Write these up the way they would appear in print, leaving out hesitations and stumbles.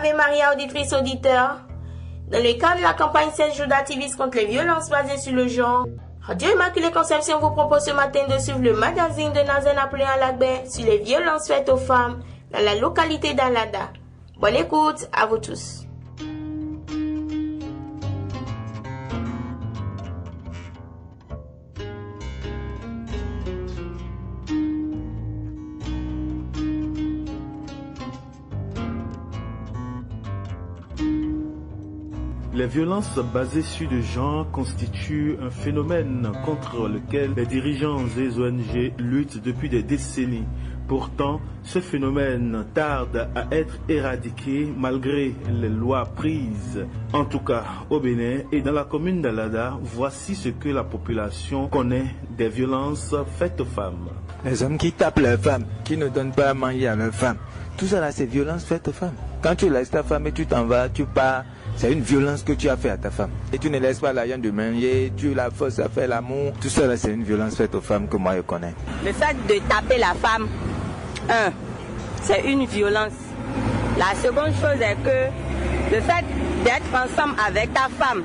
Ave Maria, auditrices, auditeurs. Dans le cadre de la campagne 16 jours d'activisme contre les violences basées sur le genre, Radio Immaculée Conception vous propose ce matin de suivre le magazine de Nazen appelé en Lagbé sur les violences faites aux femmes dans la localité d'Alada. Bonne écoute à vous tous. Les violences basées sur le genre constituent un phénomène contre lequel les dirigeants des ONG luttent depuis des décennies. Pourtant, ce phénomène tarde à être éradiqué malgré les lois prises. En tout cas, au Bénin et dans la commune d'Alada, voici ce que la population connaît des violences faites aux femmes. Les hommes qui tapent leurs femmes, qui ne donnent pas à manger à leurs femmes. Tout ça là, c'est violence faite aux femmes. Quand tu laisses ta femme et tu t'en vas, tu pars, c'est une violence que tu as fait à ta femme. Et tu ne laisses pas la viande de manger, tu la forces à faire l'amour. Tout ça là, c'est une violence faite aux femmes que moi je connais. Le fait de taper la femme, c'est une violence. La seconde chose est que le fait d'être ensemble avec ta femme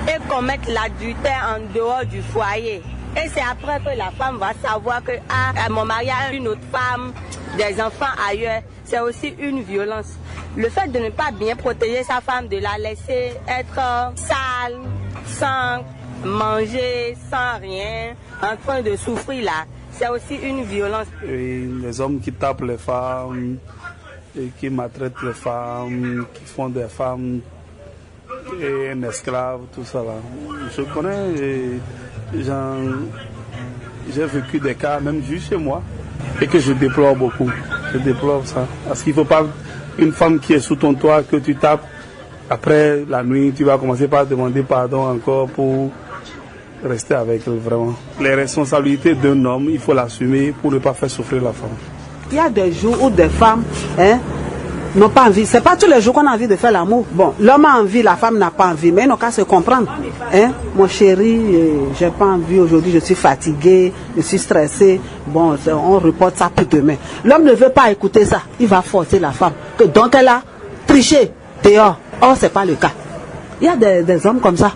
et commettre l'adultère en dehors du foyer. Et c'est après que la femme va savoir que mon mari a une autre femme, des enfants ailleurs. C'est aussi une violence. Le fait de ne pas bien protéger sa femme, de la laisser être sale, sans manger, sans rien, en train de souffrir là, c'est aussi une violence. Et les hommes qui tapent les femmes, et qui maltraitent les femmes, qui font des femmes et un esclave, tout ça là. Je connais, j'ai vécu des cas, même juste chez moi, et que je déplore beaucoup. Je déplore ça. Parce qu'il ne faut pas une femme qui est sous ton toit que tu tapes. Après la nuit, tu vas commencer par demander pardon encore pour rester avec elle, vraiment. Les responsabilités d'un homme, il faut l'assumer pour ne pas faire souffrir la femme. Il y a des jours où des femmes n'ont pas envie. C'est pas tous les jours qu'on a envie de faire l'amour. Bon, l'homme a envie, la femme n'a pas envie, mais ils n'ont qu'à se comprendre. Mon chéri, j'ai pas envie aujourd'hui, je suis fatiguée, je suis stressée. Bon, on reporte ça pour demain. L'homme ne veut pas écouter ça. Il va forcer la femme. Donc elle a triché dehors. Or, c'est pas le cas. Il y a des hommes comme ça.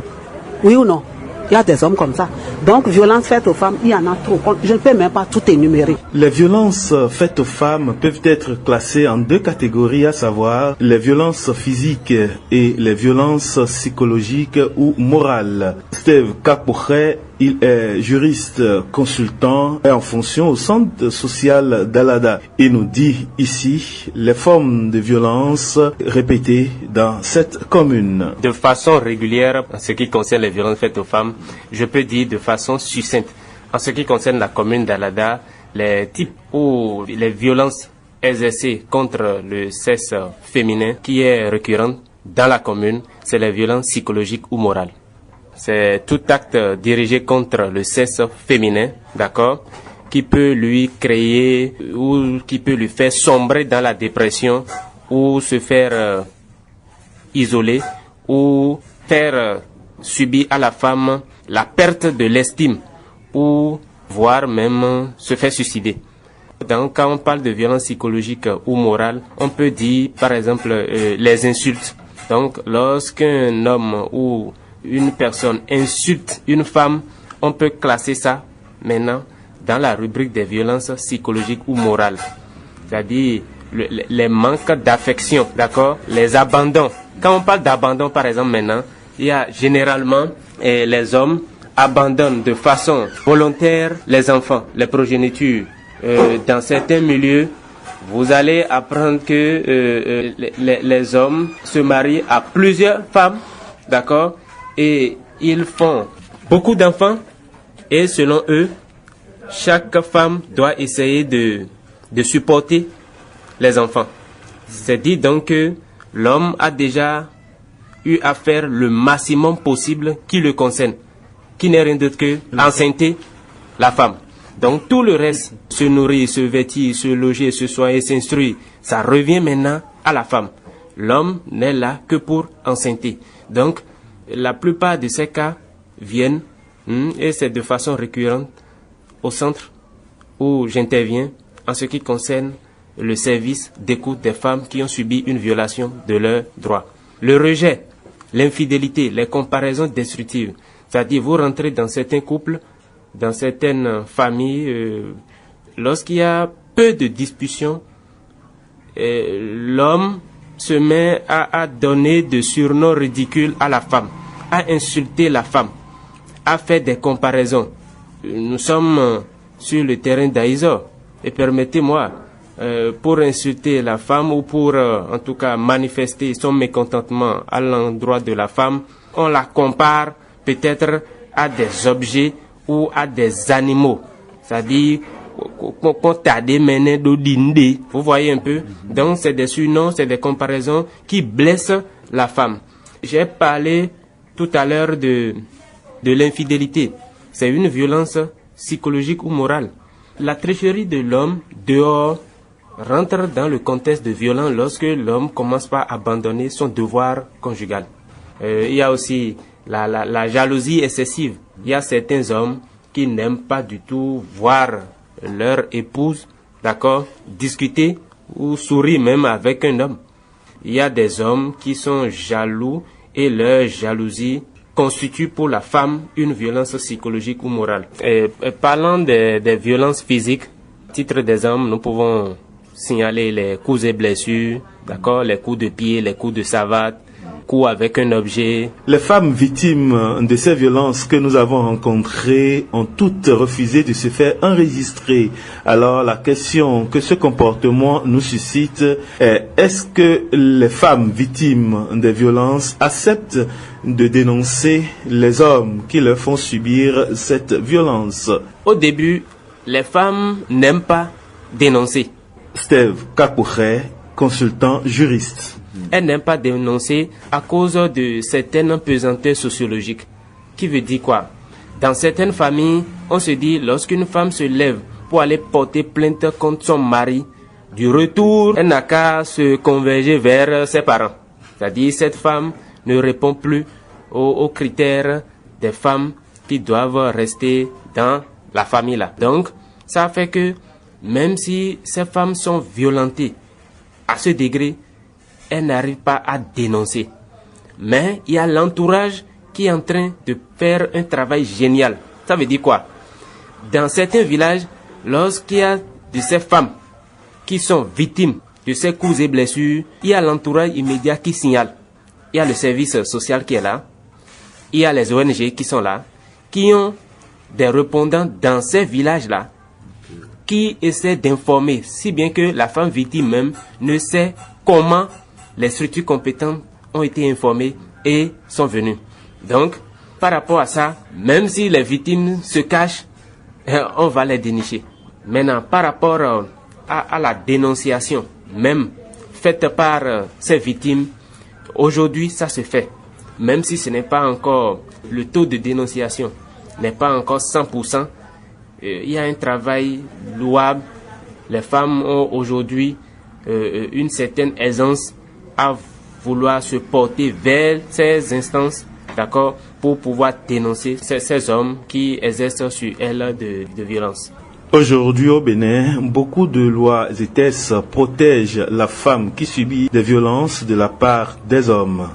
Oui ou non? Il y a des hommes comme ça. Donc, violence faite aux femmes, il y en a trop. Je ne peux même pas tout énumérer. Les violences faites aux femmes peuvent être classées en deux catégories, à savoir les violences physiques et les violences psychologiques ou morales. Steve Kapouche, il est juriste consultant et en fonction au centre social d'Alada. Il nous dit ici les formes de violence répétées dans cette commune. De façon régulière, en ce qui concerne les violences faites aux femmes, je peux dire de façon succincte. En ce qui concerne la commune d'Alada, les types ou les violences exercées contre le sexe féminin qui est récurrente dans la commune, c'est les violences psychologiques ou morales. C'est tout acte dirigé contre le sexe féminin, d'accord, qui peut lui créer ou qui peut lui faire sombrer dans la dépression ou se faire isoler ou faire subir à la femme la perte de l'estime ou voire même se faire suicider. Donc quand on parle de violence psychologique ou morale, on peut dire par exemple les insultes. Donc lorsqu'un homme ou une personne insulte une femme, on peut classer ça maintenant dans la rubrique des violences psychologiques ou morales. C'est-à-dire les manques d'affection, d'accord, les abandons. Quand on parle d'abandon, par exemple, maintenant, il y a généralement les hommes abandonnent de façon volontaire les enfants, les progénitures. Dans certains milieux, vous allez apprendre que les hommes se marient à plusieurs femmes, d'accord, et ils font beaucoup d'enfants, et selon eux, chaque femme doit essayer de supporter les enfants. C'est dit donc que l'homme a déjà eu à faire le maximum possible qui le concerne, qui n'est rien d'autre que enceinte la femme. Donc tout le reste, se nourrir, se vêtir, se loger, se soigner, s'instruire, ça revient maintenant à la femme. L'homme n'est là que pour enceinte. Donc la plupart de ces cas viennent, et c'est de façon récurrente, au centre où j'interviens en ce qui concerne le service d'écoute des femmes qui ont subi une violation de leurs droits. Le rejet, l'infidélité, les comparaisons destructives. C'est-à-dire, vous rentrez dans certains couples, dans certaines familles, lorsqu'il y a peu de discussions, l'homme se met à donner de surnoms ridicules à la femme, à insulter la femme, à faire des comparaisons. Nous sommes sur le terrain d'Aïsor, et permettez-moi, pour insulter la femme ou pour en tout cas manifester son mécontentement à l'endroit de la femme, on la compare peut-être à des objets ou à des animaux. C'est-à-dire, vous voyez un peu. Donc c'est des surnoms, c'est des comparaisons qui blessent la femme. J'ai parlé tout à l'heure de l'infidélité. C'est une violence psychologique ou morale. La tricherie de l'homme dehors rentre dans le contexte de violence lorsque l'homme commence par abandonner son devoir conjugal. Il y a aussi la jalousie excessive. Il y a certains hommes qui n'aiment pas du tout voir leur épouse, d'accord, discuter ou sourire même avec un homme. Il y a des hommes qui sont jaloux et leur jalousie constitue pour la femme une violence psychologique ou morale. Parlant des violences physiques, titre des hommes, nous pouvons signaler les coups et blessures, d'accord, les coups de pied, les coups de savate, coups avec un objet. Les femmes victimes de ces violences que nous avons rencontrées ont toutes refusé de se faire enregistrer. Alors la question que ce comportement nous suscite est: est-ce que les femmes victimes des violences acceptent de dénoncer les hommes qui leur font subir cette violence? Au début, les femmes n'aiment pas dénoncer. Steve Kakouche, consultant juriste. Elles n'aiment pas dénoncer à cause de certaines pesanteurs sociologiques. Qui veut dire quoi? Dans certaines familles, on se dit, lorsqu'une femme se lève pour aller porter plainte contre son mari, du retour, elle n'a qu'à se converger vers ses parents. C'est-à-dire, cette femme ne répond plus aux critères des femmes qui doivent rester dans la famille là. Donc, ça fait que même si ces femmes sont violentées à ce degré, elles n'arrivent pas à dénoncer. Mais il y a l'entourage qui est en train de faire un travail génial. Ça veut dire quoi? Dans certains villages, lorsqu'il y a de ces femmes qui sont victimes de ces coups et blessures, il y a l'entourage immédiat qui signale. Il y a le service social qui est là. Il y a les ONG qui sont là, qui ont des répondants dans ces villages-là, qui essaient d'informer, si bien que la femme victime même ne sait comment les structures compétentes ont été informées et sont venues. Donc, par rapport à ça, même si les victimes se cachent, on va les dénicher. Maintenant, par rapport à la dénonciation, même faite par ces victimes, aujourd'hui, ça se fait. Même si ce n'est pas encore, le taux de dénonciation n'est pas encore 100%, il y a un travail louable. Les femmes ont aujourd'hui une certaine aisance à vouloir se porter vers ces instances, d'accord, pour pouvoir dénoncer ces hommes qui exercent sur elles de violence. Aujourd'hui au Bénin, beaucoup de lois et textes protègent la femme qui subit des violences de la part des hommes.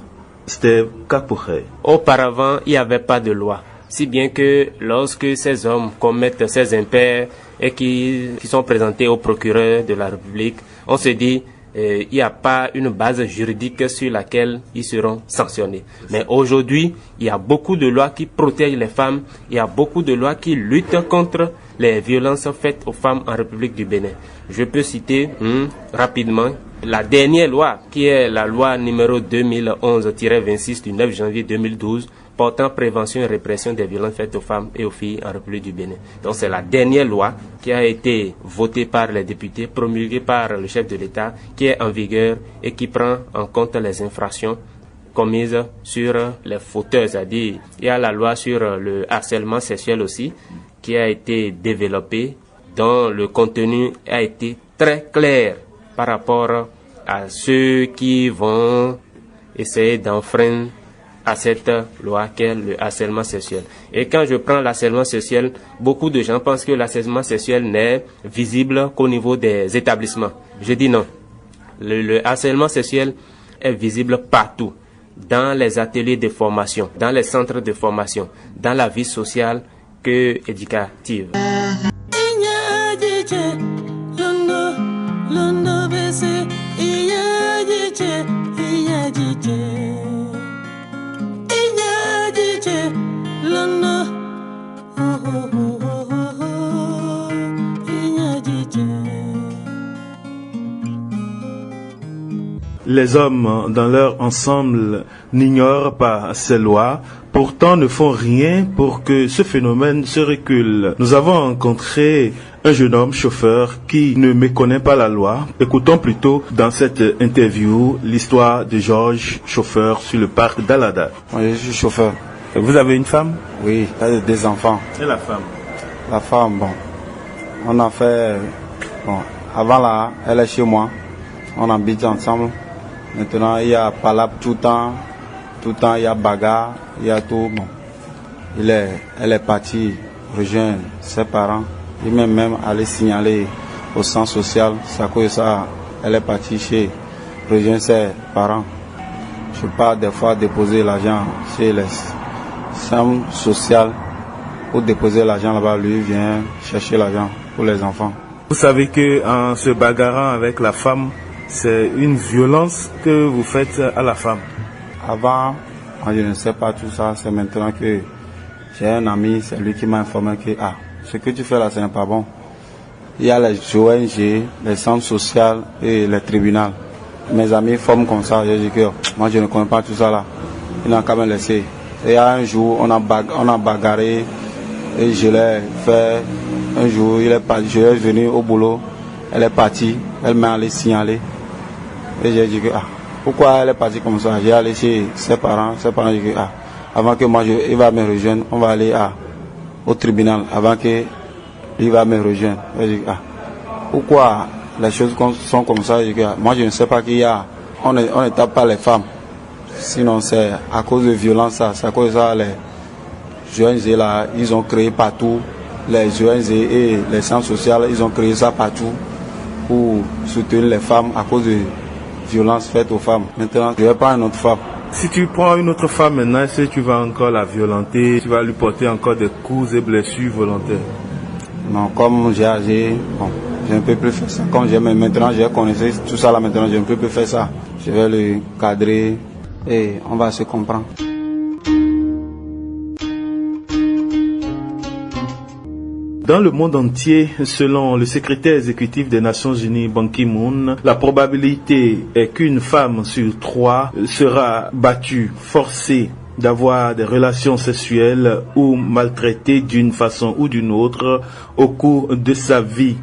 Steve Kakouche. Auparavant, il n'y avait pas de loi. Si bien que lorsque ces hommes commettent ces impairs et qui sont présentés au procureur de la République, on se dit il n'y a pas une base juridique sur laquelle ils seront sanctionnés. Mais aujourd'hui, il y a beaucoup de lois qui protègent les femmes, il y a beaucoup de lois qui luttent contre les violences faites aux femmes en République du Bénin. Je peux citer rapidement la dernière loi, qui est la loi numéro 2011-26 du 9 janvier 2012, portant prévention et répression des violences faites aux femmes et aux filles en République du Bénin. Donc c'est la dernière loi qui a été votée par les députés, promulguée par le chef de l'État, qui est en vigueur et qui prend en compte les infractions commises sur les fauteurs. C'est-à-dire, il y a la loi sur le harcèlement sexuel aussi, qui a été développée, dont le contenu a été très clair par rapport à ceux qui vont essayer d'enfreindre à cette loi qu'est le harcèlement sexuel. Et quand je prends l'harcèlement sexuel, beaucoup de gens pensent que l'harcèlement sexuel n'est visible qu'au niveau des établissements. Je dis non. Le harcèlement sexuel est visible partout, dans les ateliers de formation, dans les centres de formation, dans la vie sociale que éducative. Les hommes, dans leur ensemble, n'ignorent pas ces lois, pourtant ne font rien pour que ce phénomène se recule. Nous avons rencontré un jeune homme chauffeur qui ne méconnaît pas la loi. Écoutons plutôt dans cette interview l'histoire de Georges, chauffeur sur le parc d'Alada. Moi, je suis chauffeur. Et vous avez une femme? Oui, j'ai des enfants. Et la femme? La femme, bon, on a fait, bon, avant là, elle est chez moi, on habite ensemble. Maintenant, il y a palabre tout le temps, il y a bagarre, il y a tout. Bon, elle est partie rejoindre ses parents. Il m'a même allé signaler au centre social. C'est à cause de ça, elle est partie rejoindre ses parents. Je pars des fois déposer l'argent chez les centres sociaux. Pour déposer l'argent là-bas, lui vient chercher l'argent pour les enfants. Vous savez que en se bagarrant avec la femme, c'est une violence que vous faites à la femme. Avant, je ne sais pas tout ça. C'est maintenant que j'ai un ami, c'est lui qui m'a informé que ce que tu fais là, ce n'est pas bon. Il y a les ONG, les centres sociaux et les tribunaux. Mes amis forment comme ça. J'ai dit que moi, je ne connais pas tout ça là. Il n'a qu'à me laisser. Et il y a un jour, on a bagarré et je l'ai fait. Un jour, je suis venu au boulot. Elle est partie. Elle m'a allé signaler. Et j'ai dit que pourquoi elle est partie comme ça? J'ai allé chez ses parents. Ses parents ont dit que avant que moi il va me rejoindre, on va aller au tribunal avant que il va me rejoindre. J'ai dit pourquoi les choses sont comme ça? J'ai dit que moi je ne sais pas qu'il y a. On ne tape pas les femmes. Sinon c'est à cause de violence ça. C'est à cause de ça les ONG là, ils ont créé partout. Les ONG et les centres sociaux, ils ont créé ça partout pour soutenir les femmes à cause de violence faite aux femmes. Maintenant, je vais prendre une autre femme. Si tu prends une autre femme maintenant, est-ce que tu vas encore la violenter? Tu vas lui porter encore des coups et blessures volontaires? Non, comme j'ai âgé, bon, je ne peux plus faire ça. Comme maintenant, j'ai connaissé tout ça là maintenant, je ne peux plus faire ça. Je vais le cadrer et on va se comprendre. Dans le monde entier, selon le secrétaire exécutif des Nations Unies, Ban Ki-moon, la probabilité est qu'une femme sur 3 sera battue, forcée d'avoir des relations sexuelles ou maltraitée d'une façon ou d'une autre au cours de sa vie.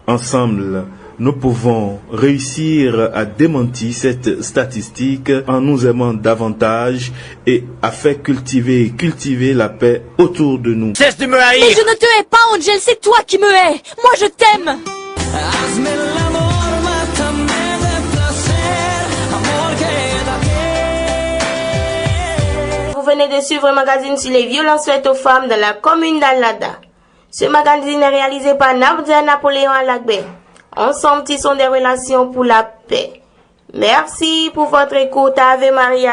Ensemble, nous pouvons réussir à démentir cette statistique en nous aimant davantage et à faire cultiver la paix autour de nous. Cesse de me haïr! Mais je ne te hais pas, Angel, c'est toi qui me hais! Moi, je t'aime! Vous venez de suivre un magazine sur les violences faites aux femmes dans la commune d'Alada. Ce magazine est réalisé par Nabdia Napoléon Alagbe. Ensemble, tissons des relations pour la paix. Merci pour votre écoute. Ave Maria.